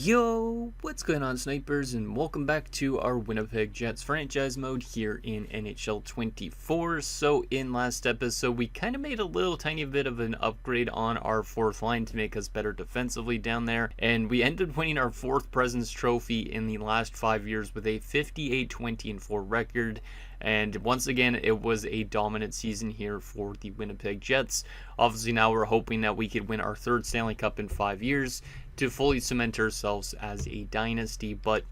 Yo, what's going on, snipers, and welcome back to our Winnipeg Jets franchise mode here in NHL 24. So in last episode, we kind of made a little tiny bit of an upgrade on our fourth line to make us better defensively down there, and we ended up winning our fourth President's Trophy in the last 5 years with a 58-20-4 record. And once again, it was a dominant season here for the Winnipeg Jets. Obviously, now we're hoping that we could win our third Stanley Cup in 5 years to fully cement ourselves as a dynasty. But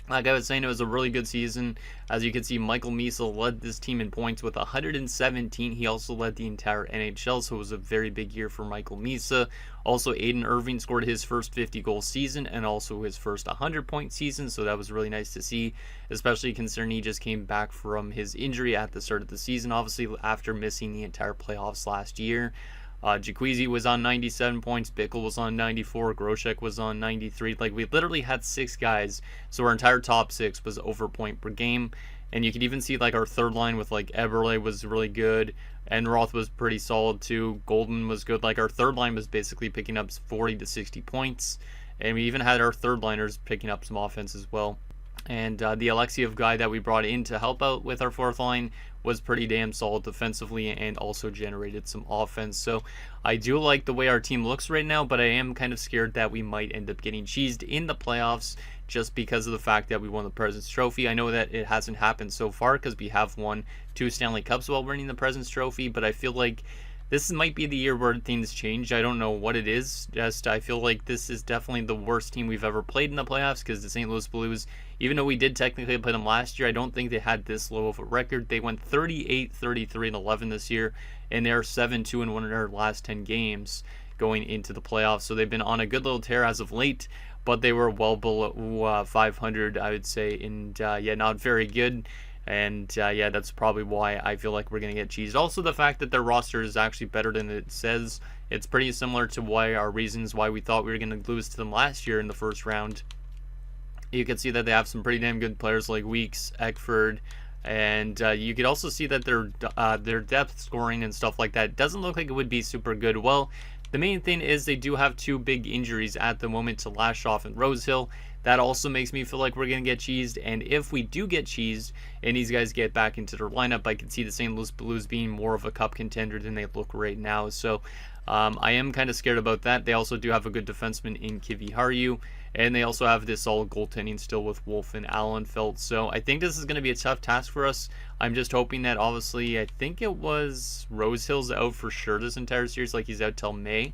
like I was saying, it was a really good season. As you can see, Michael Misa led this team in points with 117. He also led the entire NHL, so it was a very big year for Michael Misa. Also, Aiden Irving scored his first 50-goal season and also his first 100-point season, so that was really nice to see, especially considering he just came back from his injury at the start of the season, obviously after missing the entire playoffs last year. Jaquizi was on 97 points, Bickle was on 94, Groshek was on 93. Like, we literally had 6 guys, so our entire top 6 was over point per game. And you could even see, like, our third line with, like, Eberle was really good, Enroth was pretty solid too, Golden was good. Like, our third line was basically picking up 40 to 60 points, and we even had our third liners picking up some offense as well. And the Alexiev guy that we brought in to help out with our fourth line was pretty damn solid defensively and also generated some offense. So I do like the way our team looks right now, but I am kind of scared that we might end up getting cheesed in the playoffs just because of the fact that we won the President's Trophy. I know that it hasn't happened so far because we have won 2 Stanley Cups while winning the President's Trophy, but I feel like this might be the year where things change. I don't know what it is. Just I feel like this is definitely the worst team we've ever played in the playoffs, because the St. Louis Blues, even though we did technically play them last year, I don't think they had this low of a record. They went 38-33-11 this year, and they're 7-2-1 in their last 10 games going into the playoffs. So they've been on a good little tear as of late, but they were well below 500, I would say, and yeah, not very good. And yeah, that's probably why I feel like we're going to get cheesed. Also, the fact that their roster is actually better than it says. It's pretty similar to why our reasons why we thought we were going to lose to them last year in the first round. You can see that they have some pretty damn good players like Weeks, Eckford, and you could also see that their depth scoring and stuff like that doesn't look like it would be super good. Well, the main thing is they do have 2 big injuries at the moment to Lashoff and Rosehill. That also makes me feel like we're going to get cheesed, and if we do get cheesed and these guys get back into their lineup, I can see the St. Louis Blues being more of a cup contender than they look right now. So I am kind of scared about that. They also do have a good defenseman in Kivi Harju, and they also have this solid goaltending still with Wolf and Allenfeld. So I think this is going to be a tough task for us. I'm just hoping that, obviously, I think it was Rosehill's out for sure this entire series, like he's out till May.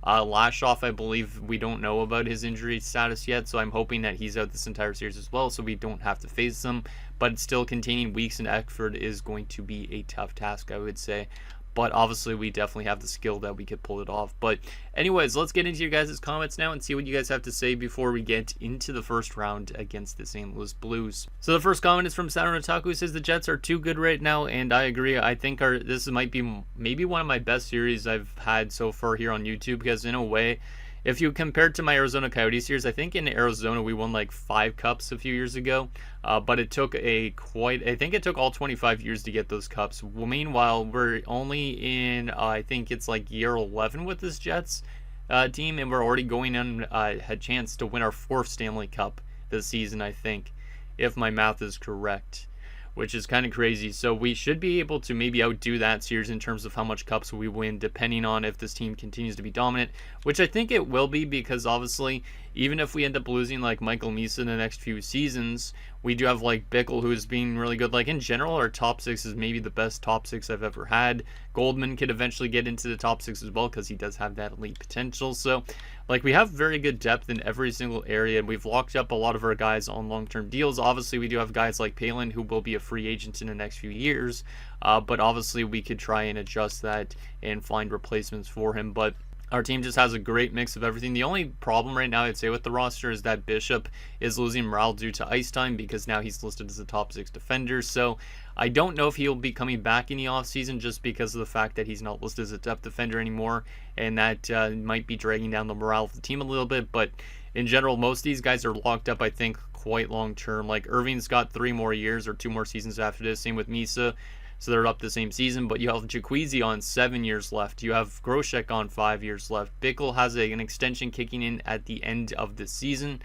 Lashoff, I believe we don't know about his injury status yet, so I'm hoping that he's out this entire series as well, so we don't have to face them. But still, containing Weeks and Eckford is going to be a tough task, I would say. But obviously, we definitely have the skill that we could pull it off. But anyways, let's get into your guys' comments now and see what you guys have to say before we get into the first round against the St. Louis Blues. So the first comment is from Saturn Otaku, who says the Jets are too good right now, and I agree. I think this might be maybe one of my best series I've had so far here on YouTube, because in a way, if you compare to my Arizona Coyotes series, I think in Arizona we won like 5 cups a few years ago, but it took I think it took all 25 years to get those cups. Well, meanwhile, we're only in, I think it's like year 11 with this Jets team, and we're already going on a chance to win our 4th Stanley Cup this season, I think, if my math is correct, which is kind of crazy. So we should be able to maybe outdo that series in terms of how much cups we win, depending on if this team continues to be dominant, which I think it will be, because obviously, even if we end up losing like Michael Misa in the next few seasons, we do have like Bickle, who's being really good. Like, in general, our top 6 is maybe the best top 6 I've ever had. Goldman could eventually get into the top 6 as well, because he does have that elite potential. So like, we have very good depth in every single area, and we've locked up a lot of our guys on long-term deals. Obviously, we do have guys like Palin, who will be a free agent in the next few years, but obviously we could try and adjust that and find replacements for him. But our team just has a great mix of everything. The only problem right now, I'd say, with the roster is that Bishop is losing morale due to ice time, because now he's listed as a top 6 defender. So I don't know if he'll be coming back in the offseason, just because of the fact that he's not listed as a depth defender anymore, and that might be dragging down the morale of the team a little bit. But in general, most of these guys are locked up, I think, quite long term. Like, Irving's got 3 more years or 2 more seasons after this. Same with Misa. so they're up the same season. But you have Jacuzzi on 7 years left. You have Groshek on 5 years left. Bickle has an extension kicking in at the end of the season.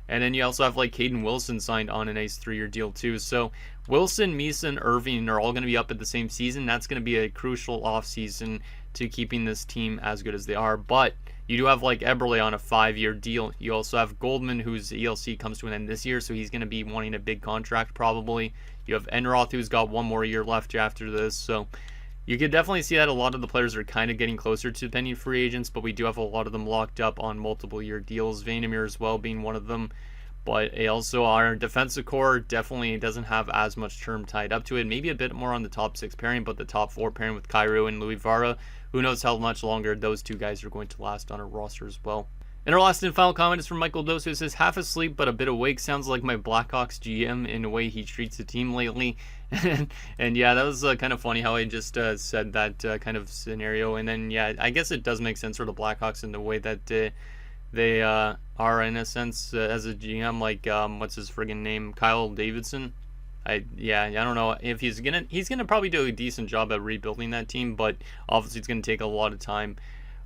And then you also have like Caden Wilson signed on a nice 3-year deal too. So Wilson, Misa, and Irving are all going to be up at the same season. That's going to be a crucial offseason to keeping this team as good as they are. But you do have like Eberle on a 5-year deal. You also have Goldman, whose ELC comes to an end this year, so he's going to be wanting a big contract probably. You have Enroth, who's got 1 more year left after this. So you could definitely see that a lot of the players are kind of getting closer to pending free agents, but we do have a lot of them locked up on multiple year deals. Vandermeer as well being one of them. But also our defensive core definitely doesn't have as much term tied up to it. Maybe a bit more on the top 6 pairing, but the top 4 pairing with Cairo and Louis Vara, who knows how much longer those 2 guys are going to last on our roster as well. And our last and final comment is from Michael Dose, who says, half asleep but a bit awake. Sounds like my Blackhawks GM in the way he treats the team lately. And yeah, that was kind of funny how I just said that kind of scenario. And then, yeah, I guess it does make sense for the Blackhawks in the way that they are in a sense as a GM, like what's his friggin' name, Kyle Davidson. I don't know if he's gonna probably do a decent job at rebuilding that team, but obviously it's gonna take a lot of time.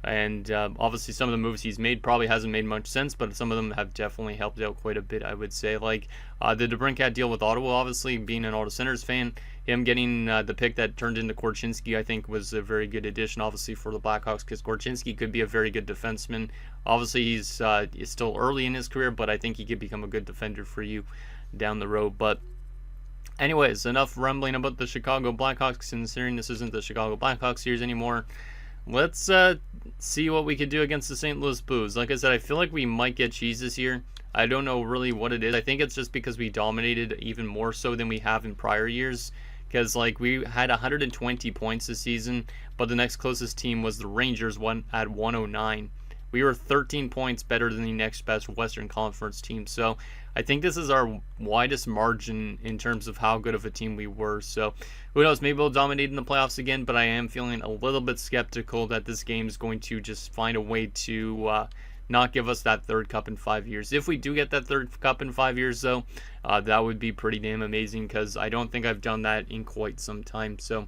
And obviously some of the moves he's made probably hasn't made much sense, but some of them have definitely helped out quite a bit, I would say. Like the DeBrincat deal with Ottawa, obviously being an Ottawa Senators fan, him getting the pick that turned into Korchinski, I think was a very good addition, obviously, for the Blackhawks, because Korchinski could be a very good defenseman. Obviously, he's still early in his career, but I think he could become a good defender for you down the road. But anyways, enough rambling about the Chicago Blackhawks, considering this isn't the Chicago Blackhawks series anymore. Let's see what we could do against the St. Louis Blues. Like I said, I feel like we might get cheese this year. I don't know really what it is. I think it's just because we dominated even more so than we have in prior years. Because like we had 120 points this season, but the next closest team was the Rangers, at 109. We were 13 points better than the next best Western Conference team. So I think this is our widest margin in terms of how good of a team we were. So who knows, maybe we'll dominate in the playoffs again, but I am feeling a little bit skeptical that this game is going to just find a way to not give us that 3rd cup in 5 years. If we do get that 3rd cup in 5 years, though, that would be pretty damn amazing, because I don't think I've done that in quite some time. So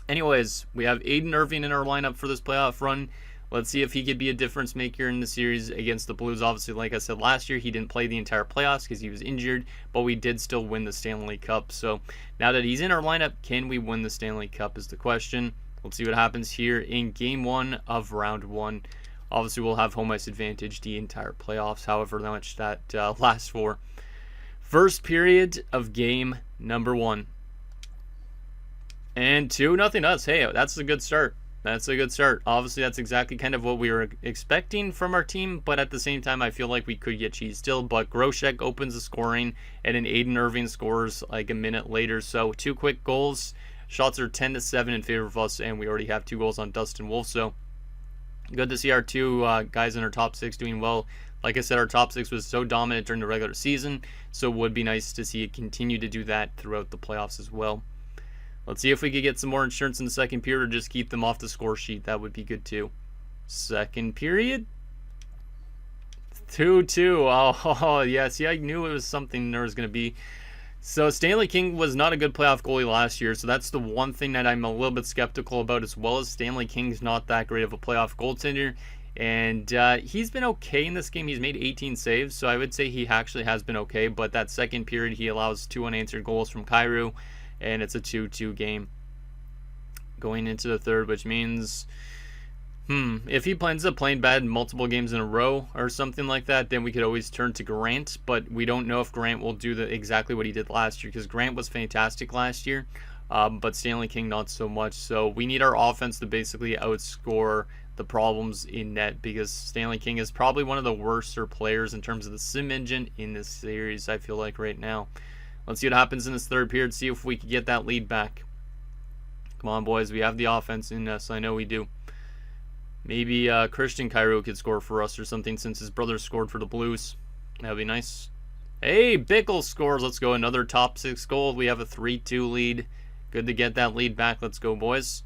anyways, we have Aiden Irving in our lineup for this playoff run. Let's see if he could be a difference maker in the series against the Blues. Obviously, like I said, last year he didn't play the entire playoffs because he was injured, but we did still win the Stanley Cup. So now that he's in our lineup, can we win the Stanley Cup is the question. Let's see what happens here in Game 1 of Round 1. Obviously, we'll have home ice advantage the entire playoffs, however much that lasts for. First period of game number 1. And 2-0 us. Hey, that's a good start. That's a good start. Obviously, that's exactly kind of what we were expecting from our team, but at the same time, I feel like we could get cheese still. But Groshek opens the scoring, and then Aiden Irving scores like a minute later. So 2 quick goals. Shots are 10-7 in favor of us, and we already have 2 goals on Dustin Wolf. So good to see our 2 guys in our top 6 doing well. Like I said, our top 6 was so dominant during the regular season, so it would be nice to see it continue to do that throughout the playoffs as well. Let's see if we could get some more insurance in the second period or just keep them off the score sheet. That would be good too. Second period. 2-2. Oh, yeah. See, I knew it was something there was going to be. So Stanley King was not a good playoff goalie last year. So that's the one thing that I'm a little bit skeptical about, as well as Stanley King's not that great of a playoff goaltender. And he's been okay in this game. He's made 18 saves. So I would say he actually has been okay. But that second period, he allows 2 unanswered goals from Cairo. And it's a 2-2 game going into the third, which means, if he ends up playing bad multiple games in a row or something like that, then we could always turn to Grant. But we don't know if Grant will do exactly what he did last year, because Grant was fantastic last year, but Stanley King not so much. So we need our offense to basically outscore the problems in net, because Stanley King is probably one of the worser players in terms of the sim engine in this series, I feel like, right now. Let's see what happens in this third period, see if we can get that lead back. Come on, boys. We have the offense in us. I know we do. Maybe Christian Cairo could score for us or something, since his brother scored for the Blues. That would be nice. Hey, Bickle scores. Let's go. Another top 6 goal. We have a 3-2 lead. Good to get that lead back. Let's go, boys.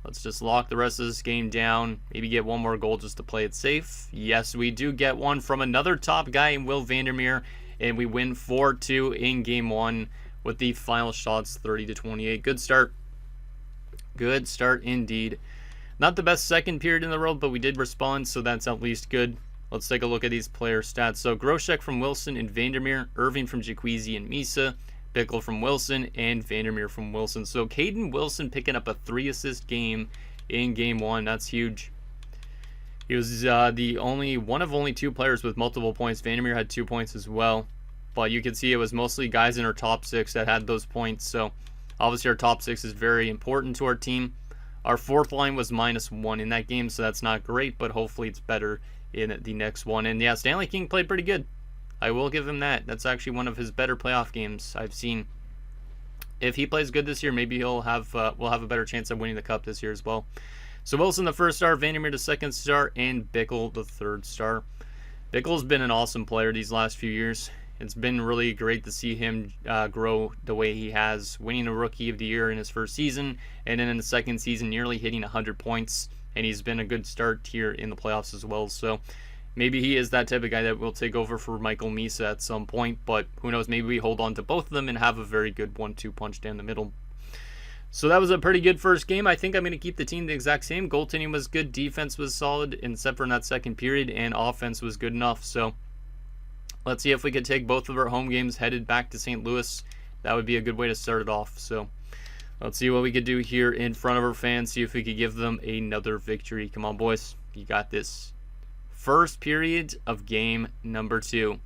Let's just lock the rest of this game down. Maybe get one more goal just to play it safe. Yes, we do get one from another top guy in Will Vandermeer. And we win 4-2 in Game 1 with the final shots 30-28. Good start. Good start indeed. Not the best second period in the world, but we did respond, so that's at least good. Let's take a look at these player stats. So Grosek from Wilson and Vandermeer, Irving from Jacuzzi and Misa, Bickle from Wilson, and Vandermeer from Wilson. So Caden Wilson picking up a 3-assist game in game 1. That's huge. He was the one of only 2 players with multiple points. Vandermeer had 2 points as well. But you can see it was mostly guys in our top 6 that had those points. So obviously our top 6 is very important to our team. Our 4th line was -1 in that game, so that's not great, but hopefully it's better in the next one. And yeah, Stanley King played pretty good. I will give him that. That's actually one of his better playoff games I've seen. If he plays good this year, maybe we'll have a better chance of winning the cup this year as well. So Wilson the 1st star, Vandermeer the 2nd star, and Bickle the 3rd star. Bickle's been an awesome player these last few years. It's been really great to see him grow the way he has, winning a Rookie of the Year in his 1st season, and then in the 2nd season nearly hitting 100 points, and he's been a good start here in the playoffs as well. So maybe he is that type of guy that will take over for Michael Misa at some point, but who knows, maybe we hold on to both of them and have a very good 1-2 punch down the middle. So that was a pretty good first game. I think I'm going to keep the team the exact same. Goaltending was good, defense was solid, except for in that 2nd period, and offense was good enough. So let's see if we could take both of our home games headed back to St. Louis. That would be a good way to start it off. So let's see what we could do here in front of our fans, see if we could give them another victory. Come on, boys. You got this. First period of game number 2.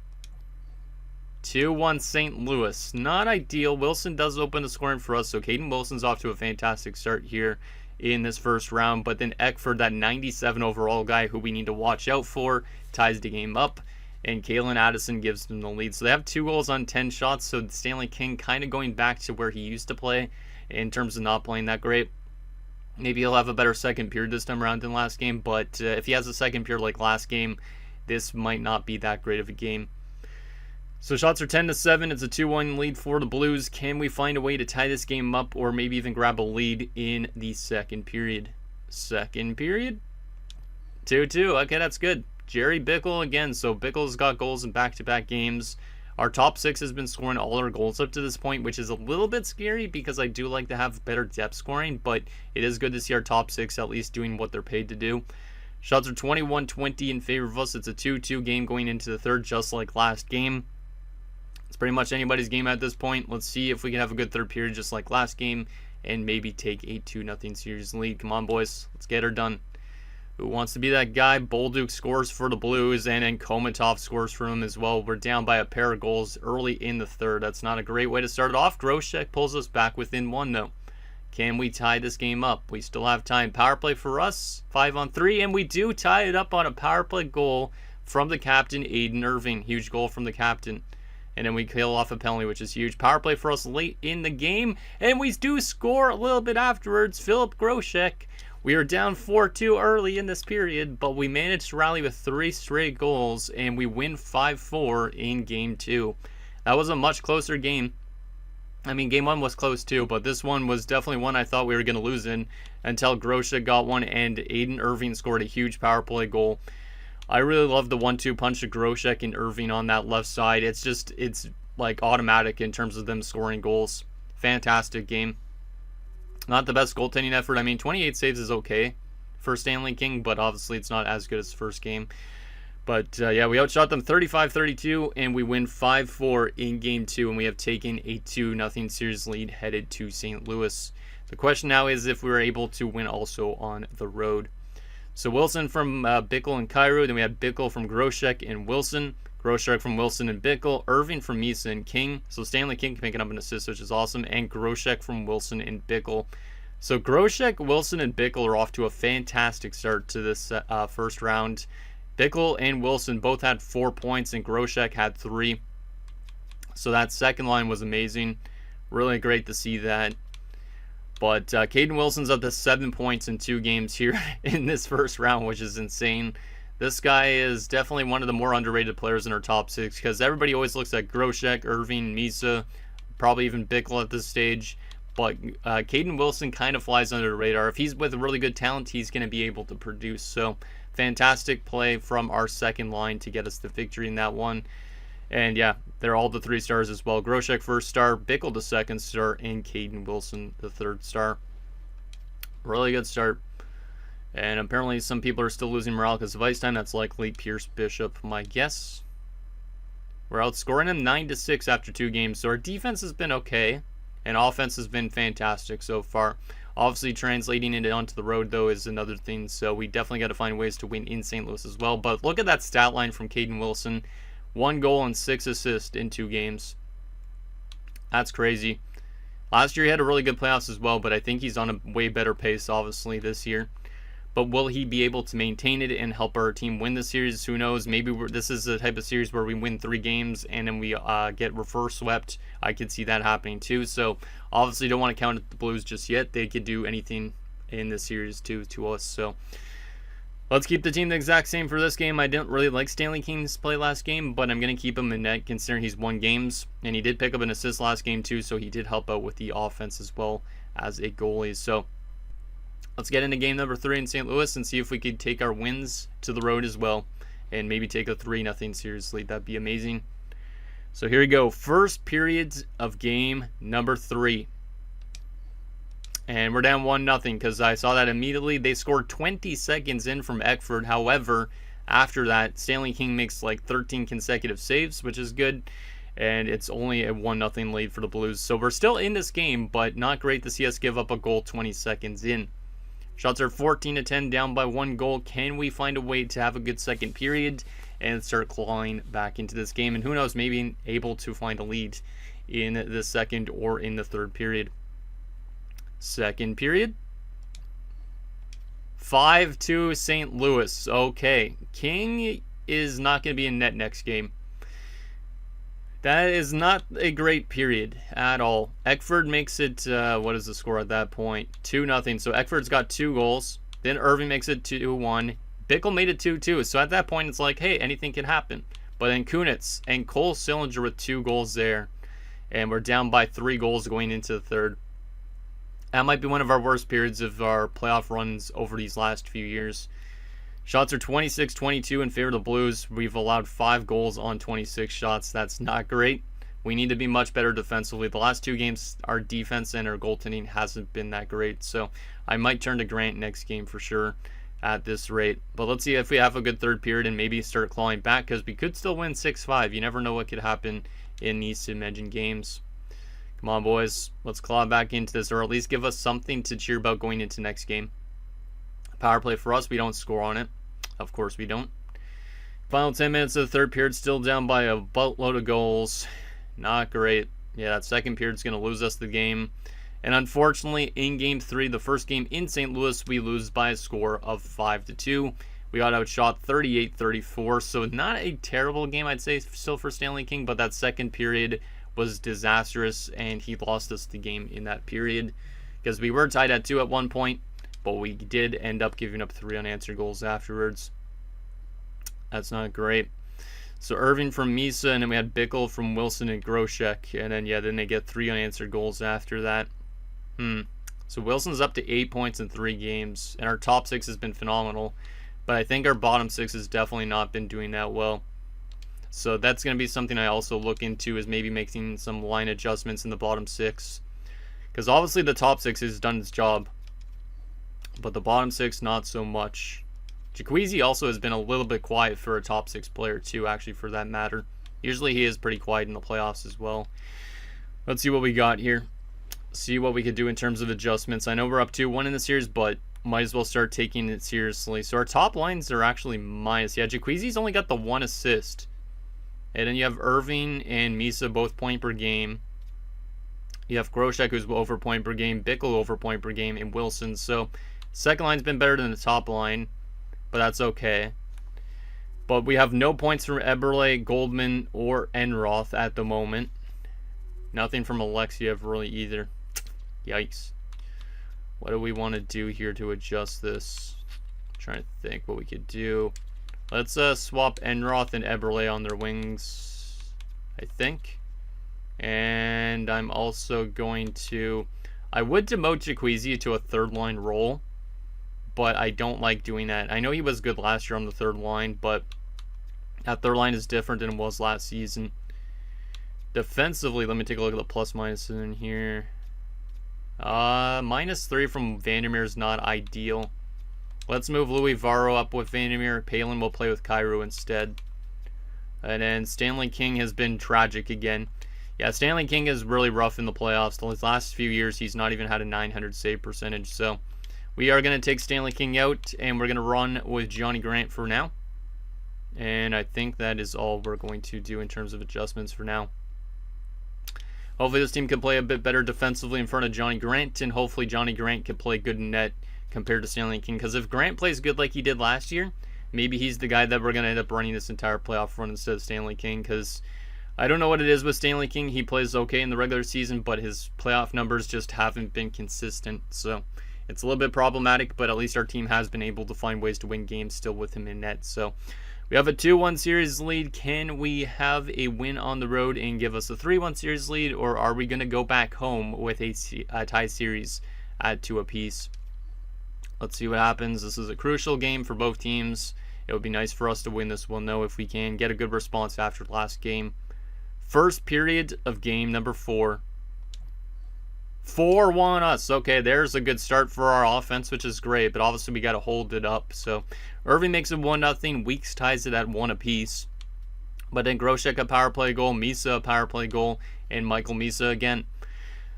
2-1 St. Louis. Not ideal. Wilson does open the scoring for us, so Caden Wilson's off to a fantastic start here in this first round. But then Eckford, that 97 overall guy who we need to watch out for, ties the game up. And Kalen Addison gives them the lead. So they have 2 goals on 10 shots, so Stanley King kind of going back to where he used to play in terms of not playing that great. Maybe he'll have a better second period this time around than last game, but if he has a second period like last game, this might not be that great of a game. So shots are 10-7. It's a 2-1 lead for the Blues. Can we find a way to tie this game up or maybe even grab a lead in the second period? Second period? 2-2. Okay, that's good. Jerry Bickle again. So Bickle's got goals in back-to-back games. Our top 6 has been scoring all our goals up to this point, which is a little bit scary because I do like to have better depth scoring, but it is good to see our top 6 at least doing what they're paid to do. Shots are 21-20 in favor of us. It's a 2-2 game going into the 3rd, just like last game. It's pretty much anybody's game at this point. Let's see if we can have a good 3rd period just like last game and maybe take a 2-0 series lead. Come on, boys. Let's get her done. Who wants to be that guy? Bolduc scores for the Blues, and then Komatov scores for him as well. We're down by a pair of goals early in the 3rd. That's not a great way to start it off. Grosek pulls us back within 1, though. Can we tie this game up? We still have time. Power play for us, 5-on-3, and we do tie it up on a power play goal from the captain, Aiden Irving. Huge goal from the captain. And then we kill off a penalty, which is huge. Power play for us late in the game. And we do score a little bit afterwards. Philip Grosek. We are down 4-2 early in this period, but we managed to rally with 3 straight goals, and we win 5-4 in Game 2. That was a much closer game. I mean, Game 1 was close too, but this one was definitely one I thought we were going to lose in until Grosek got one, and Aiden Irving scored a huge power play goal. I really love the 1-2 punch of Grosek and Irving on that left side. It's like automatic in terms of them scoring goals. Fantastic game. Not the best goaltending effort. I mean, 28 saves is okay for Stanley King, but obviously it's not as good as the first game. But yeah, we outshot them 35-32, and we win 5-4 in Game 2, and we have taken a 2-0 series lead headed to St. Louis. The question now is if we were able to win also on the road. So Wilson from Bickle and Cairo. Then we have Bickle from Grosek and Wilson. Grosek from Wilson and Bickle. Irving from Misa and King. So Stanley King picking up an assist, which is awesome. And Grosek from Wilson and Bickle. So Grosek, Wilson, and Bickle are off to a fantastic start to this first round. Bickle and Wilson both had 4 points, and Grosek had 3. So that second line was amazing. Really great to see that. But Caden Wilson's up to 7 points in 2 games here in this first round, which is insane. This guy is definitely one of the more underrated players in our top 6 because everybody always looks at Grosek, Irving, Misa, probably even Bickle at this stage. But Caden Wilson kind of flies under the radar. If he's with really good talent, he's going to be able to produce. So fantastic play from our second line to get us the victory in that one. And yeah, they're all the 3 stars as well. Grosek 1st star, Bickle the 2nd star, and Caden Wilson the 3rd star. Really good start. And apparently some people are still losing morale because of ice time. That's likely Pierce Bishop, my guess. We're outscoring them 9-6 after 2 games. So our defense has been okay. And offense has been fantastic so far. Obviously, translating it onto the road, though, is another thing. So we definitely got to find ways to win in St. Louis as well. But look at that stat line from Caden Wilson. 1 goal and 6 assists in 2 games. That's crazy. Last year he had a really good playoffs as well, but I think he's on a way better pace, obviously, this year. But will he be able to maintain it and help our team win the series? Who knows? Maybe this is the type of series where we win 3 games and then we get reverse swept. I could see that happening too. So obviously don't want to count the Blues just yet. They could do anything in this series too to us. So let's keep the team the exact same for this game. I didn't really like Stanley King's play last game, but I'm going to keep him in net considering he's won games. And he did pick up an assist last game too, so he did help out with the offense as well as a goalie. So let's get into game number 3 in St. Louis and see if we could take our wins to the road as well and maybe take a 3-0 series lead. That'd be amazing. So here we go. First periods of game number 3. And we're down 1-0 because I saw that immediately. They scored 20 seconds in from Eckford. However, after that, Stanley King makes like 13 consecutive saves, which is good. And it's only a 1-0 lead for the Blues. So we're still in this game, but not great to see us give up a goal 20 seconds in. Shots are 14-10, down by 1 goal. Can we find a way to have a good second period and start clawing back into this game? And who knows, maybe able to find a lead in the second or in the third period. Second period. 5-2 St. Louis. Okay, King is not going to be in net next game. That is not a great period at all. Eckford makes it, what is the score at that point? 2-0. So Eckford's got 2 goals. Then Irving makes it 2-1. Bickle made it 2-2. So at that point, it's like, hey, anything can happen. But then Kunitz and Cole Sillinger with 2 goals there. And we're down by 3 goals going into the third. That might be one of our worst periods of our playoff runs over these last few years. Shots are 26-22 in favor of the Blues. We've allowed 5 goals on 26 shots. That's not great. We need to be much better defensively. The last 2 games, our defense and our goaltending hasn't been that great. So I might turn to Grant next game for sure at this rate. But let's see if we have a good third period and maybe start clawing back because we could still win 6-5. You never know what could happen in these sim-engine games. Come on, boys. Let's claw back into this or at least give us something to cheer about going into next game. Power play for us. We don't score on it. Of course we don't. Final 10 minutes of the third period, still down by a boatload of goals. Not great. Yeah, that second period is going to lose us the game. And unfortunately, in Game 3, the first game in St. Louis, we lose by a score of 5-2. We got outshot 38-34, so not a terrible game, I'd say, still for Stanley King, but that second period was disastrous, and he lost us the game in that period because we were tied at 2 at one point. But we did end up giving up 3 unanswered goals afterwards. That's not great. So Irving from Misa, and then we had Bickle from Wilson and Groshek. And then, yeah, then they get 3 unanswered goals after that. So Wilson's up to 8 points in 3 games. And our top 6 has been phenomenal. But I think our bottom 6 has definitely not been doing that well. So that's going to be something I also look into, is maybe making some line adjustments in the bottom 6. Because obviously the top 6 has done its job. But the bottom 6, not so much. Jaquezi also has been a little bit quiet for a top 6 player too, actually, for that matter. Usually he is pretty quiet in the playoffs as well. Let's see what we got here. See what we could do in terms of adjustments. I know we're up 2-1 in the series, but might as well start taking it seriously. So our top lines are actually minus. Yeah, Jaquezi's only got the 1 assist. And then you have Irving and Misa both point per game. You have Groshek, who's over point per game, Bickle over point per game, and Wilson. So second line's been better than the top line, but that's okay. But we have no points from Eberle, Goldman, or Enroth at the moment. Nothing from Alexiev really either. Yikes. What do we want to do here to adjust this? I'm trying to think what we could do. Let's swap Enroth and Eberle on their wings, I think. And I'm also going to... I would demote Jaquezi to a third line role, but I don't like doing that. I know he was good last year on the third line, but that third line is different than it was last season. Defensively, let me take a look at the plus minus in here. -3 from Vandermeer is not ideal. Let's move Louis Varro up with Vandermeer. Palin will play with Cairo instead. And then Stanley King has been tragic again. Yeah, Stanley King is really rough in the playoffs. The last few years, he's not even had a 900 save percentage. So we are going to take Stanley King out, and we're going to run with Johnny Grant for now. And I think that is all we're going to do in terms of adjustments for now. Hopefully this team can play a bit better defensively in front of Johnny Grant, and hopefully Johnny Grant can play good in net compared to Stanley King. Because if Grant plays good like he did last year, maybe he's the guy that we're going to end up running this entire playoff run instead of Stanley King. Because I don't know what it is with Stanley King. He plays okay in the regular season, but his playoff numbers just haven't been consistent. So it's a little bit problematic, but at least our team has been able to find ways to win games still with him in net. So we have a 2-1 series lead. Can we have a win on the road and give us a 3-1 series lead, or are we going to go back home with a tie series at 2 apiece? Let's see what happens. This is a crucial game for both teams. It would be nice for us to win this. We'll know if we can get a good response after the last game. First period of game number 4. 4-1 us. Okay, there's a good start for our offense, which is great, but obviously we got to hold it up. So Irving makes it 1-0. Weeks ties it at 1 apiece. But then Groshek a power play goal, Misa a power play goal, and Michael Misa again.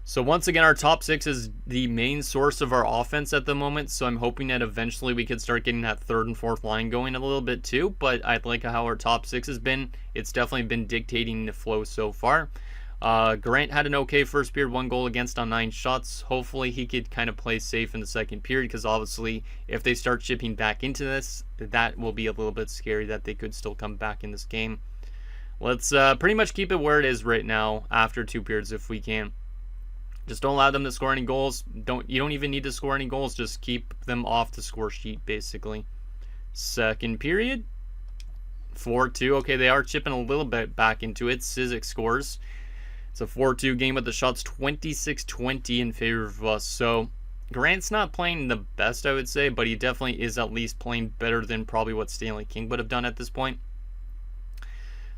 So once again, our top 6 is the main source of our offense at the moment. So I'm hoping that eventually we could start getting that 3rd and 4th line going a little bit too. But I like how our top 6 has been. It's definitely been dictating the flow so far. Grant had an okay first period, 1 goal against on 9 shots. Hopefully he could kind of play safe in the second period, because obviously if they start chipping back into this, that will be a little bit scary that they could still come back in this game. Let's pretty much keep it where it is right now after 2 periods if we can. Just don't allow them to score any goals. You don't even need to score any goals. Just keep them off the score sheet, basically. Second period, 4-2. Okay, they are chipping a little bit back into it. Sizik scores. It's a 4-2 game with the shots 26-20 in favor of us. So Grant's not playing the best, I would say, but he definitely is at least playing better than probably what Stanley King would have done at this point.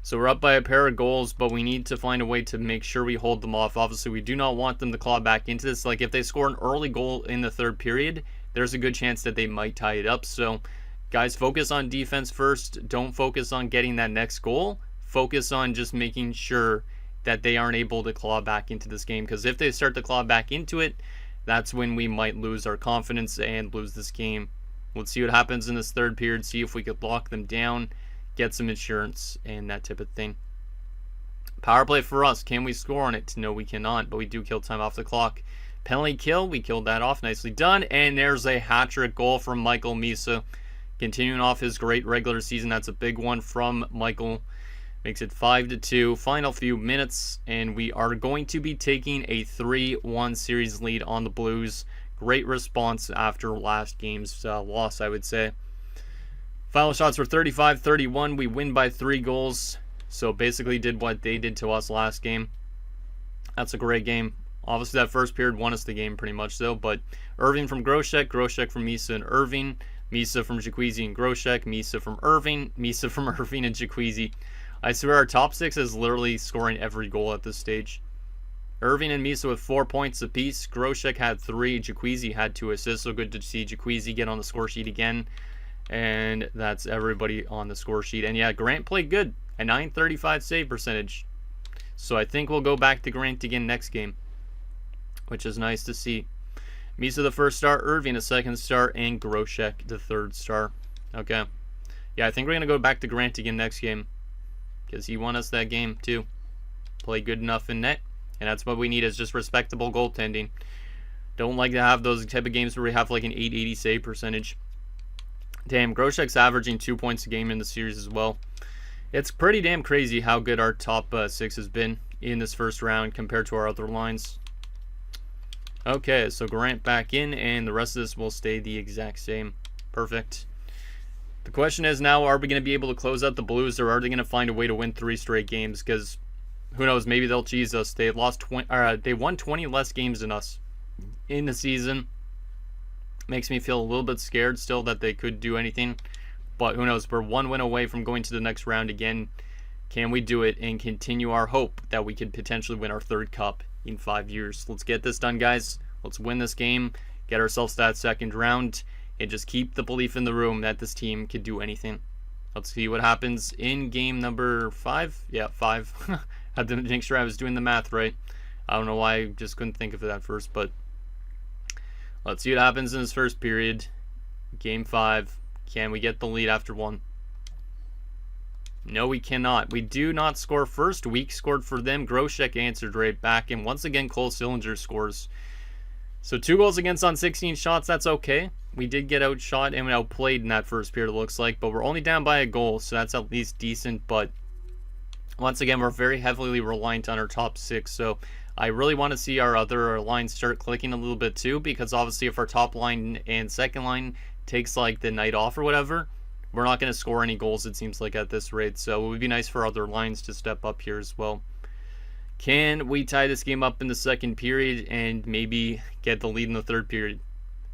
So we're up by a pair of goals, but we need to find a way to make sure we hold them off. Obviously, we do not want them to claw back into this. Like, if they score an early goal in the 3rd period, there's a good chance that they might tie it up. So, guys, focus on defense first. Don't focus on getting that next goal. Focus on just making sure that they aren't able to claw back into this game. Because if they start to claw back into it, that's when we might lose our confidence and lose this game. Let's see what happens in this 3rd period. See if we could lock them down, get some insurance, and that type of thing. Power play for us. Can we score on it? No, we cannot, but we do kill time off the clock. Penalty kill. We killed that off. Nicely done. And there's a hat-trick goal from Michael Misa. Continuing off his great regular season. That's a big one from Michael. Makes it 5-2. Final few minutes, and we are going to be taking a 3-1 series lead on the Blues. Great response after last game's loss, I would say. Final shots were 35-31. We win by 3 goals. So basically did what they did to us last game. That's a great game. Obviously that first period won us the game pretty much though. But Irving from Groshek, Groshek from Misa and Irving, Misa from Jacuzzi and Groshek, Misa from Irving, Misa from Irving and Jacuzzi. I swear our top 6 is literally scoring every goal at this stage. Irving and Misa with 4 points apiece. Groshek had 3. Jacuzzi had 2 assists. So good to see Jacuzzi get on the score sheet again. And that's everybody on the score sheet. And yeah, Grant played good. A 935 save percentage. So I think we'll go back to Grant again next game, which is nice to see. Misa the 1st star, Irving the 2nd star, and Groshek the 3rd star. Okay. Yeah, I think we're going to go back to Grant again next game, because he won us that game too. Play good enough in net, and that's what we need, is just respectable goaltending. Don't like to have those type of games where we have like an 880 save percentage. Damn, Groshek's averaging 2 points a game in the series as well. It's pretty damn crazy how good our top 6 has been in this first round compared to our other lines. Okay, so Grant back in, and the rest of this will stay the exact same. Perfect. The question is now, are we going to be able to close out the Blues, or are they going to find a way to win 3 straight games? Because who knows, maybe they'll cheese us. They won 20 less games than us in the season. Makes me feel a little bit scared still that they could do anything. But who knows, we're 1 win away from going to the next round again. Can we do it and continue our hope that we could potentially win our 3rd cup in 5 years? Let's get this done, guys. Let's win this game, get ourselves that second round, and just keep the belief in the room that this team can do anything. Let's see what happens in game number 5. Yeah, 5. Had to make sure I was doing the math right. I don't know why I just couldn't think of it at first, but let's see what happens in this first period. Game 5. Can we get the lead after 1? No, we cannot. We do not score first. Weak scored for them. Groshek answered right back. And once again, Cole Sillinger scores. So 2 goals against on 16 shots. That's okay. We did get outshot and outplayed in that first period, it looks like. But we're only down by a goal, so that's at least decent. But once again, we're very heavily reliant on our top 6. So I really want to see our other lines start clicking a little bit too. Because obviously if our top line and second line takes like the night off or whatever, we're not going to score any goals, it seems like, at this rate. So it would be nice for other lines to step up here as well. Can we tie this game up in the second period and maybe get the lead in the third period?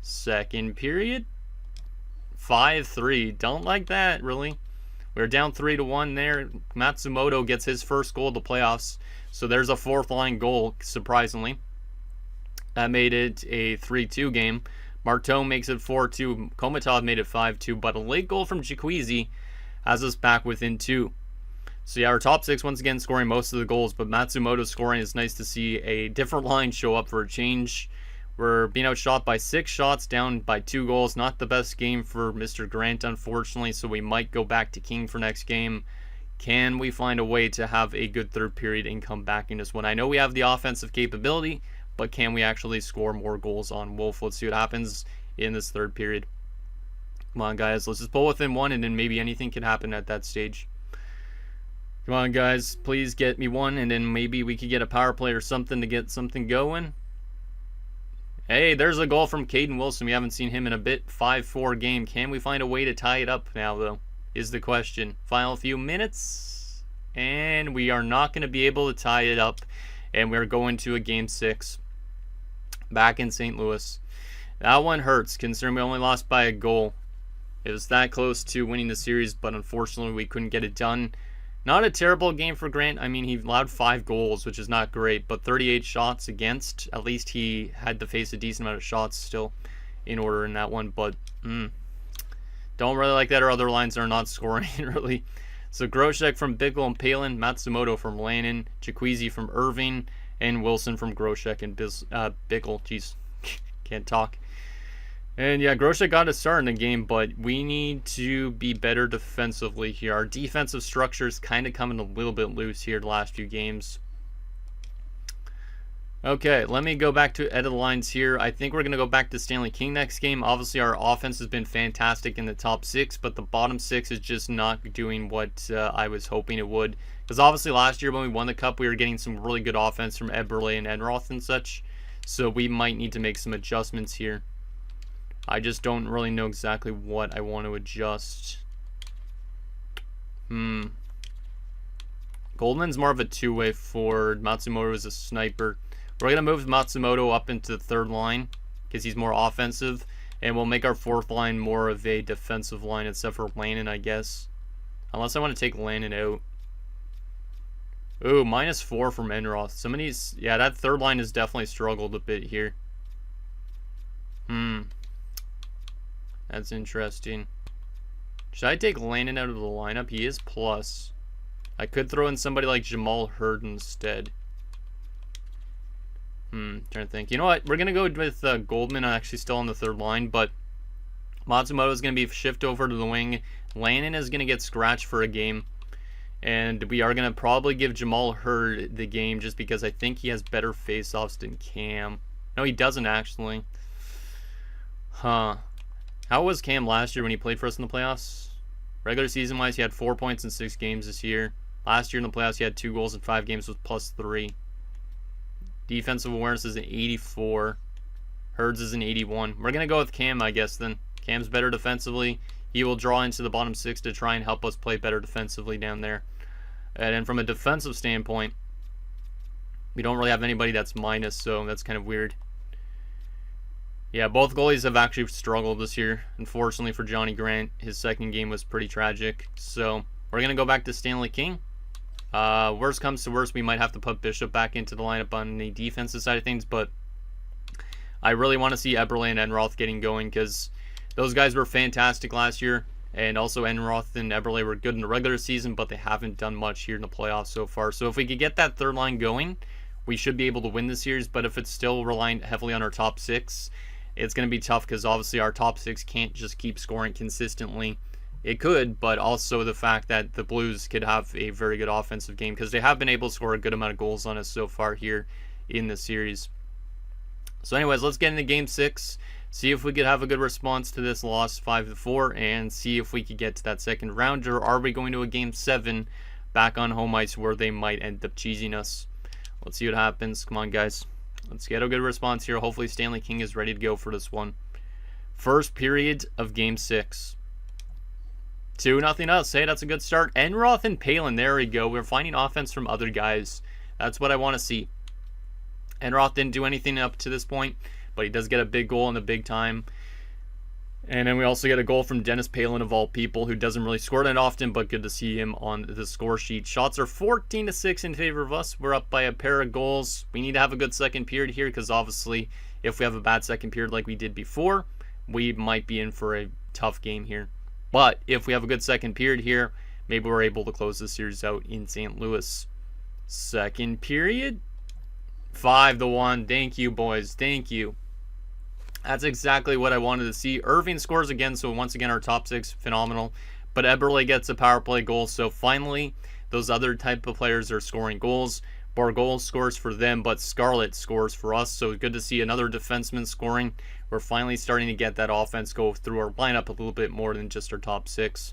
Second period? 5-3. Don't like that, really. We're down 3-1 there. Matsumoto gets his first goal of the playoffs. So there's a fourth line goal, surprisingly. That made it a 3-2 game. Marteau makes it 4-2. Komatov made it 5-2. But a late goal from Jaquizi has us back within 2. So yeah, our top 6 once again scoring most of the goals. But Matsumoto scoring is nice to see a different line show up for a change. We're being outshot by 6 shots, down by 2 goals. Not the best game for Mr. Grant, unfortunately. So we might go back to King for next game. Can we find a way to have a good third period and come back in this one? I know we have the offensive capability, but can we actually score more goals on Wolf? Let's see what happens in this third period. Come on, guys. Let's just pull within 1, and then maybe anything can happen at that stage. Come on, guys. Please get me 1, and then maybe we could get a power play or something to get something going. Hey, there's a goal from Caden Wilson. We haven't seen him in a bit. 5-4 game. Can we find a way to tie it up now, though, is the question. Final few minutes, and we are not going to be able to tie it up, and we're going to a game 6 back in St. Louis. That one hurts, considering we only lost by a goal. It was that close to winning the series, but unfortunately we couldn't get it done. Not a terrible game for Grant. I mean, he allowed 5 goals, which is not great, but 38 shots against. At least he had to face a decent amount of shots still in order in that one, but don't really like that our other lines are not scoring, really. So Groshek from Bickle and Palin, Matsumoto from Lannon, Jaquizi from Irving, and Wilson from Groshek and Bickle. Jeez, can't talk. And yeah, Groshek got a start in the game, but we need to be better defensively here. Our defensive structure is kind of coming a little bit loose here the last few games. Okay, let me go back to edit the lines here. I think we're going to go back to Stanley King next game. Obviously, our offense has been fantastic in the top 6, but the bottom 6 is just not doing what I was hoping it would. Because obviously last year when we won the Cup, we were getting some really good offense from Eberle and Enroth and such. So we might need to make some adjustments here. I just don't really know exactly what I want to adjust. Goldman's more of a two-way forward. Matsumoto is a sniper. We're going to move Matsumoto up into the third line because he's more offensive. And we'll make our fourth line more of a defensive line except for Lannon, I guess. Unless I want to take Lannon out. Ooh, -4 from Enroth. Some of these... Yeah, that third line has definitely struggled a bit here. That's interesting. Should I take Lannon out of the lineup? He is plus. I could throw in somebody like Jamal Hurd instead. Trying to think. You know what? We're going to go with Goldman actually still on the third line, but Matsumoto is going to be shift over to the wing. Lannon is going to get scratched for a game. And we are going to probably give Jamal Hurd the game just because I think he has better face-offs than Cam. No, he doesn't actually. How was Cam last year when he played for us in the playoffs? Regular season-wise, he had 4 points in 6 games this year. Last year in the playoffs, he had 2 goals in 5 games with +3. Defensive awareness is an 84. Hurds is an 81. We're going to go with Cam, I guess, then. Cam's better defensively. He will draw into the bottom 6 to try and help us play better defensively down there. And then from a defensive standpoint, we don't really have anybody that's minus, so that's kind of weird. Yeah, both goalies have actually struggled this year. Unfortunately for Johnny Grant, his second game was pretty tragic. So we're going to go back to Stanley King. Worst comes to worst, we might have to put Bishop back into the lineup on the defensive side of things, but I really want to see Eberle and Enroth getting going because those guys were fantastic last year. And also Enroth and Eberle were good in the regular season, but they haven't done much here in the playoffs so far. So if we could get that third line going, we should be able to win the series. But if it's still relying heavily on our top six, it's going to be tough because obviously our top six can't just keep scoring consistently. It could, but also the fact that the Blues could have a very good offensive game because they have been able to score a good amount of goals on us so far here in the series. So anyways, let's get into Game 6. See if we could have a good response to this loss 5-4 and see if we could get to that second round, or are we going to a Game 7 back on home ice where they might end up cheesing us. Let's see what happens. Come on, guys. Let's get a good response here. Hopefully Stanley King is ready to go for this one. First period of Game 6. 2-0 us. Hey, that's a good start. Enroth and Palin. There we go. We're finding offense from other guys. That's what I want to see. Enroth didn't do anything up to this point, but he does get a big goal in the big time. And then we also get a goal from Dennis Palin, of all people, who doesn't really score that often, but good to see him on the score sheet. Shots are 14-6 in favor of us. We're up by a pair of goals. We need to have a good second period here because obviously if we have a bad second period like we did before, we might be in for a tough game here. But if we have a good second period here, maybe we're able to close the series out in St. Louis. Second period, 5-1. Thank you, boys. Thank you. That's exactly what I wanted to see. Irving scores again, so once again our top six, phenomenal. But Eberle gets a power play goal, so finally those other type of players are scoring goals. Bourgault scores for them, but Scarlett scores for us, so good to see another defenseman scoring. We're finally starting to get that offense go through our lineup a little bit more than just our top six.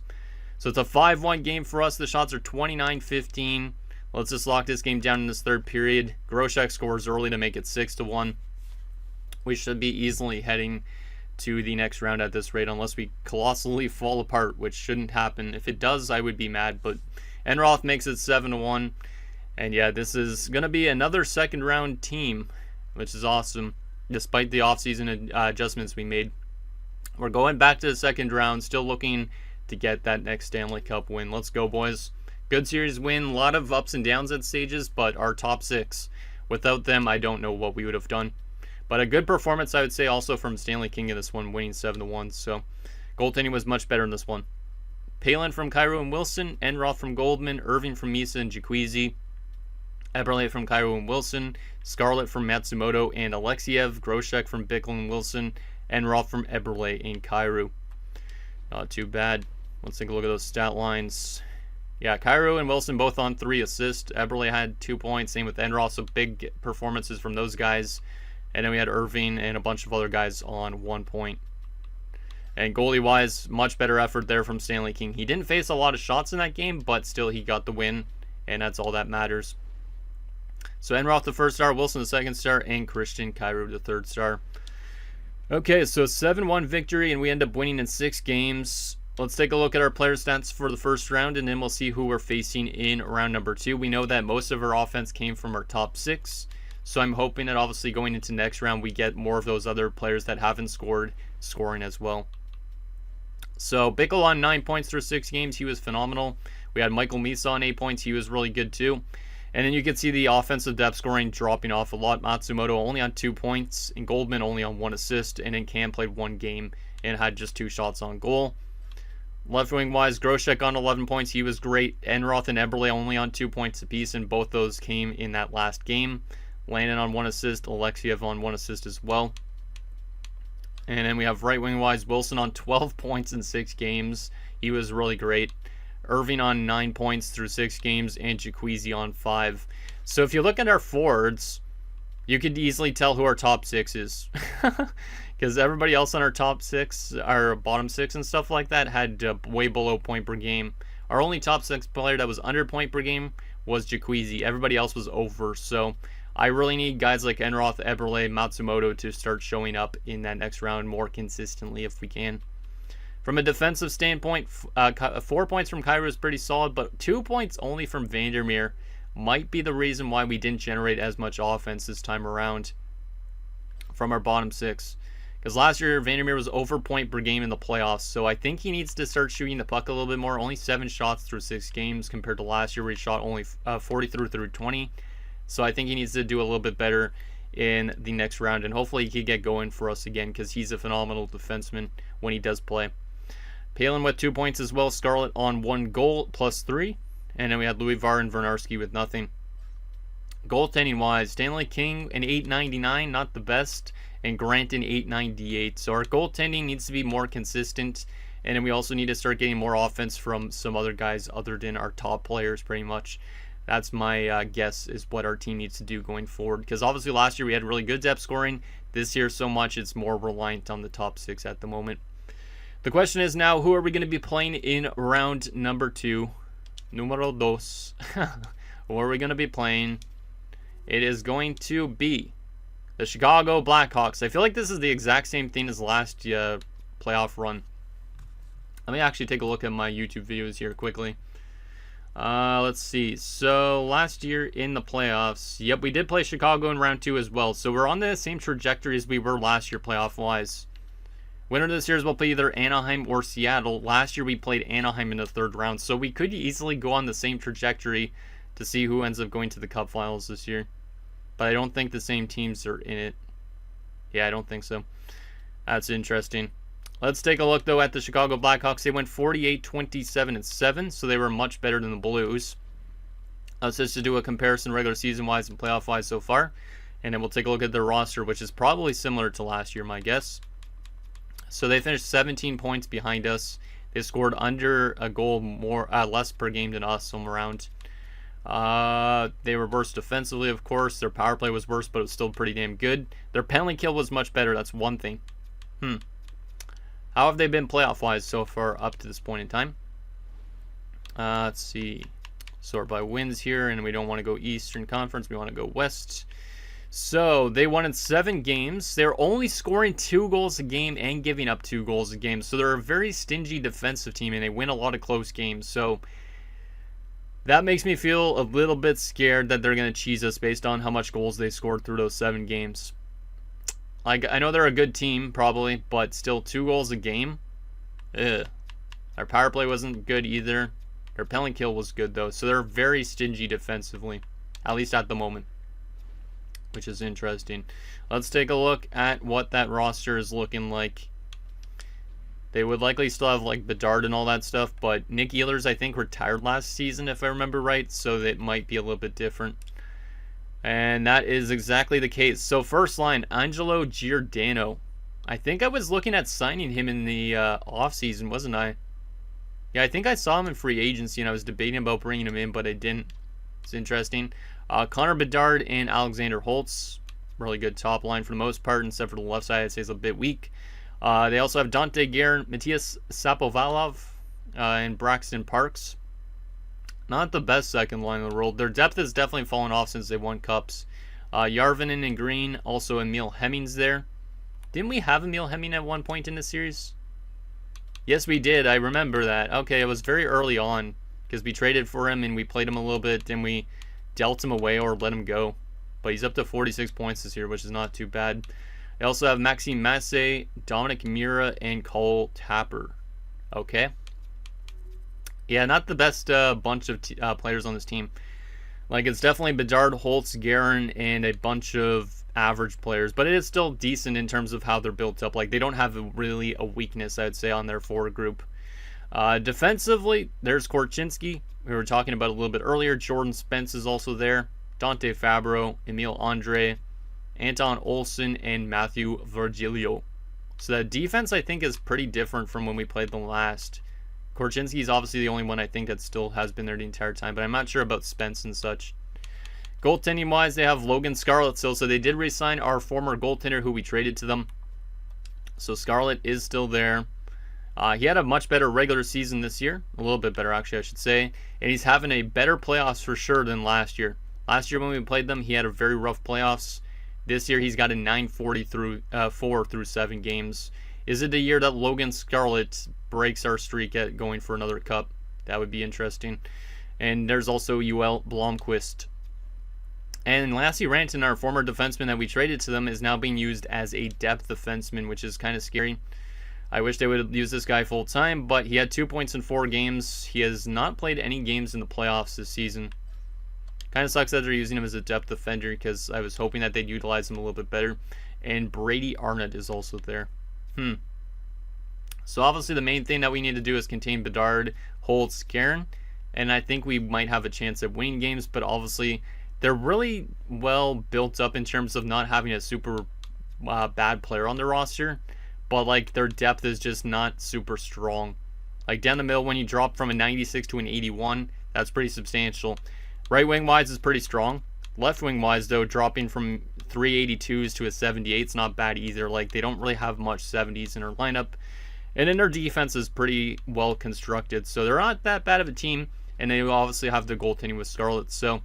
So it's a 5-1 game for us. The shots are 29-15. Let's just lock this game down in this third period. Groshek scores early to make it 6-1. We should be easily heading to the next round at this rate unless we colossally fall apart, which shouldn't happen. If it does, I would be mad, but Enroth makes it 7-1. And yeah, this is going to be another second round team, which is awesome, despite the offseason adjustments we made. We're going back to the second round, still looking to get that next Stanley Cup win. Let's go, boys. Good series win, a lot of ups and downs at stages, but our top six, without them, I don't know what we would have done. But a good performance, I would say, also from Stanley King in this one, winning 7-1. So goaltending was much better in this one. Palin from Kyrou and Wilson, Enroth from Goldman, Irving from Misa and Jacuzzi, Eberle from Kyrou and Wilson, Scarlett from Matsumoto and Alexiev, Groshek from Bickle and Wilson, Enroth from Eberle and Kyrou. Not too bad. Let's take a look at those stat lines. Yeah, Kyrou and Wilson both on 3 assists. Eberle had 2 points, same with Enroth, so big performances from those guys. And then we had Irving and a bunch of other guys on 1 point. And goalie-wise, much better effort there from Stanley King. He didn't face a lot of shots in that game, but still he got the win, and that's all that matters. So Enroth the first star, Wilson the second star, and Christian Kyrou the third star. Okay, so 7-1 victory, and we end up winning in 6 games. Let's take a look at our player stats for the first round, and then we'll see who we're facing in round number 2. We know that most of our offense came from our top 6. So I'm hoping that obviously going into next round, we get more of those other players that haven't scored, scoring as well. So Bickle on 9 points through 6 games. He was phenomenal. We had Michael Misa on 8 points. He was really good too. And then you can see the offensive depth scoring dropping off a lot. Matsumoto only on 2 points, and Goldman only on 1 assist. And then Cam played 1 game and had just 2 shots on goal. Left wing wise, Groshek on 11 points. He was great. Enroth and Eberle only on 2 points apiece, and both those came in that last game. Landon on 1 assist, Alexiev on 1 assist as well. And then we have right wing wise, Wilson on 12 points in 6 games. He was really great. Irving on 9 points through 6 games, and Jacuzzi on 5. So if you look at our forwards, you could easily tell who our top 6 is. Because everybody else on our top 6, our bottom 6 and stuff like that, had way below point per game. Our only top 6 player that was under point per game was Jacuzzi. Everybody else was over. So I really need guys like Enroth, Eberle, Matsumoto to start showing up in that next round more consistently if we can. From a defensive standpoint, 4 points from Kyrou is pretty solid, but 2 points only from Vandermeer might be the reason why we didn't generate as much offense this time around from our bottom 6. Because last year, Vandermeer was over point per game in the playoffs, so I think he needs to start shooting the puck a little bit more. Only 7 shots through 6 games compared to last year where he shot only 40 through 20. So I think he needs to do a little bit better in the next round, and hopefully he can get going for us again because he's a phenomenal defenseman when he does play. Palin with 2 points as well. Scarlett on 1 goal, +3. And then we had Louis Var and Vernarski with nothing. Goaltending wise, Stanley King an 899, not the best, and Grant an 898. So our goaltending needs to be more consistent, and then we also need to start getting more offense from some other guys other than our top players pretty much. That's my guess is what our team needs to do going forward, because obviously last year we had really good depth scoring. This year so much it's more reliant on the top 6 at the moment. The question is now, who are we going to be playing in round number 2? Numero dos. Who are we going to be playing? It is going to be the Chicago Blackhawks. I feel like this is the exact same thing as last playoff run. Let me actually take a look at my YouTube videos here quickly. Let's see. So last year in the playoffs, yep, we did play Chicago in round 2 as well. So we're on the same trajectory as we were last year playoff-wise. Winner of the series will play either Anaheim or Seattle. Last year we played Anaheim in the 3rd round, so we could easily go on the same trajectory to see who ends up going to the Cup Finals this year. But I don't think the same teams are in it. Yeah, I don't think so. That's interesting. Let's take a look, though, at the Chicago Blackhawks. They went 48-27-7, so they were much better than the Blues. Let's just do a comparison regular season-wise and playoff-wise so far. And then we'll take a look at their roster, which is probably similar to last year, my guess. So they finished 17 points behind us. They scored under a goal less per game than us, some around. They were worse defensively, of course. Their power play was worse, but it was still pretty damn good. Their penalty kill was much better. That's one thing. How have they been playoff-wise so far up to this point in time? Let's see. Sort by wins here, and we don't want to go Eastern Conference. We want to go West. So they won in 7 games. They're only scoring 2 goals a game and giving up 2 goals a game. So they're a very stingy defensive team, and they win a lot of close games. So that makes me feel a little bit scared that they're going to cheese us based on how much goals they scored through those 7 games. Like, I know they're a good team, probably, but still 2 goals a game? Ugh. Our power play wasn't good either. Their penalty kill was good, though. So they're very stingy defensively, at least at the moment, which is interesting. Let's take a look at what that roster is looking like. They would likely still have like Bedard and all that stuff, but Nick Ehlers, I think, retired last season, if I remember right, so that might be a little bit different. And that is exactly the case. So first line, Angelo Giordano. I think I was looking at signing him in the offseason, wasn't I? Yeah, I think I saw him in free agency, and I was debating about bringing him in, but I didn't. It's interesting. Connor Bedard and Alexander Holtz. Really good top line for the most part, except for the left side, I'd say is a bit weak. They also have Dante Guerin, Matthias Sapovalov, and Braxton Parks. Not the best second line in the world. Their depth has definitely fallen off since they won cups. Yarvinen and Green, also Emil Hemming's there. Didn't we have Emil Hemming at one point in the series? Yes, we did. I remember that. Okay, it was very early on because we traded for him and we played him a little bit. Then we dealt him away or let him go. But he's up to 46 points this year, which is not too bad. They also have Maxime Massé, Dominic Mura, and Cole Tapper. Okay. Yeah, not the best bunch of players on this team. Like, it's definitely Bedard, Holtz, Guerin, and a bunch of average players. But it is still decent in terms of how they're built up. Like, they don't have really a weakness, I'd say, on their forward group. Defensively, there's Korchinski, we were talking about a little bit earlier. Jordan Spence is also there. Dante Fabro, Emil Andre, Anton Olsen, and Matthew Virgilio. So that defense, I think, is pretty different from when we played them last. Korchinski is obviously the only one I think that still has been there the entire time, but I'm not sure about Spence and such. Goaltending-wise, they have Logan Scarlett still, so they did re-sign our former goaltender who we traded to them. So Scarlett is still there. He had a much better regular season this year. A little bit better, actually, I should say. And he's having a better playoffs for sure than last year. Last year when we played them, he had a very rough playoffs. This year, he's got a 940 through 4 through 7 games. Is it the year that Logan Scarlett breaks our streak at going for another cup? That would be interesting. And there's also Joel Blomqvist. And Lassie Ranton, our former defenseman that we traded to them, is now being used as a depth defenseman, which is kind of scary. I wish they would use this guy full time, but he had 2 points in 4 games. He has not played any games in the playoffs this season. Kind of sucks that they're using him as a depth defender because I was hoping that they'd utilize him a little bit better. And Brady Arnott is also there. So obviously the main thing that we need to do is contain Bedard, Holtz, Karen. And I think we might have a chance at winning games, but obviously they're really well built up in terms of not having a super bad player on their roster. But like their depth is just not super strong. Like down the middle, when you drop from a 96 to an 81, that's pretty substantial. Right wing wise is pretty strong. Left wing wise though, dropping from 382s to a 78 is not bad either. Like they don't really have much 70s in their lineup. And then their defense is pretty well constructed. So they're not that bad of a team. And they obviously have the goaltending with Scarlett. So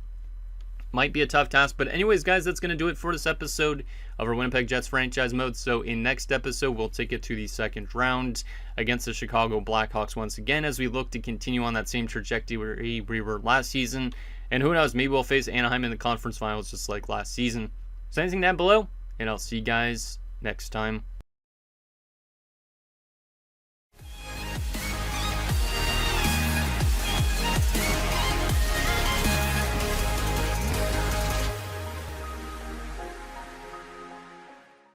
might be a tough task. But anyways, guys, that's going to do it for this episode of our Winnipeg Jets franchise mode. So in next episode, we'll take it to the second round against the Chicago Blackhawks once again as we look to continue on that same trajectory we were last season. And who knows, maybe we'll face Anaheim in the conference finals just like last season. So anything down below, and I'll see you guys next time.